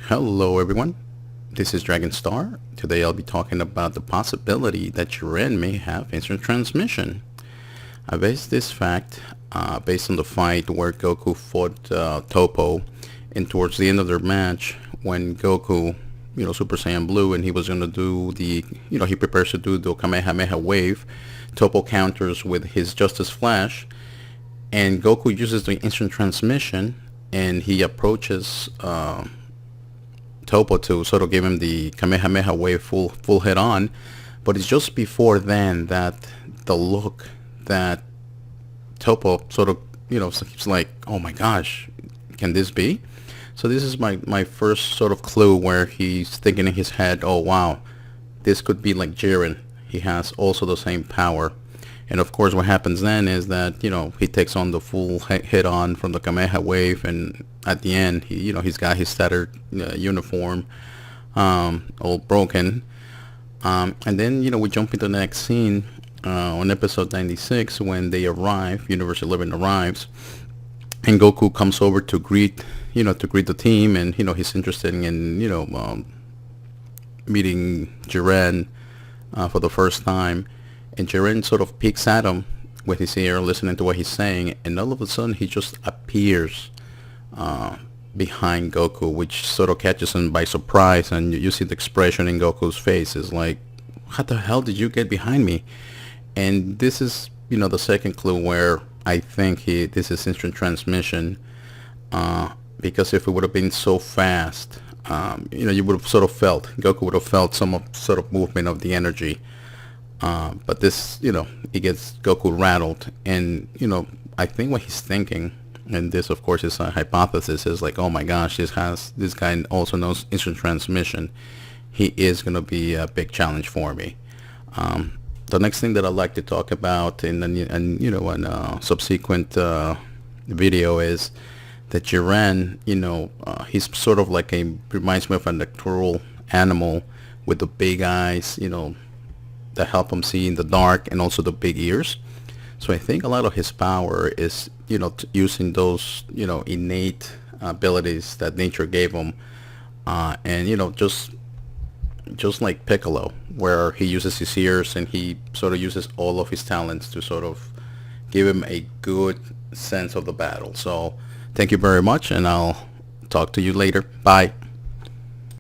Hello everyone, this is Dragon Star. Today I'll be talking about the possibility that Jiren may have instant transmission. I based this fact based on the fight where Goku fought Toppo, and towards the end of their match when Goku, Super Saiyan Blue, and he was going to do he prepares to do the Kamehameha wave. Toppo counters with his Justice Flash, and Goku uses the instant transmission, and he approaches Toppo to sort of give him the Kamehameha wave full head on, but it's just before then that the look that Toppo sort of keeps like, oh my gosh, can this be? So this is my first sort of clue where he's thinking in his head, oh wow, this could be like Jiren. He has also the same power. And of course what happens then is that, he takes on the full hit on from the Kamehameha wave, and at the end, he's got his tattered uniform, all broken. And then, we jump into the next scene on episode 96 when they arrive, Universe 11 arrives, and Goku comes over to greet the team, and, he's interested in, meeting Jiren for the first time. And Jiren sort of peeks at him with his ear, listening to what he's saying, and all of a sudden he just appears behind Goku, which sort of catches him by surprise, and you see the expression in Goku's face is like, what the hell did you get behind me? And this is, the second clue where I think this is instant transmission, because if it would have been so fast, you would have sort of felt, Goku would have felt some sort of movement of the energy. But this, he gets Goku rattled, and, I think what he's thinking, and this of course is a hypothesis, is like, oh my gosh, this guy also knows instant transmission. He is going to be a big challenge for me. The next thing that I'd like to talk about in a subsequent video is that Jiren, he's sort of like reminds me of a nocturnal animal with the big eyes, that help him see in the dark, and also the big ears. So I think a lot of his power is, using those, innate abilities that nature gave him, and just like Piccolo, where he uses his ears and he sort of uses all of his talents to sort of give him a good sense of the battle. So thank you very much, and I'll talk to you later. Bye.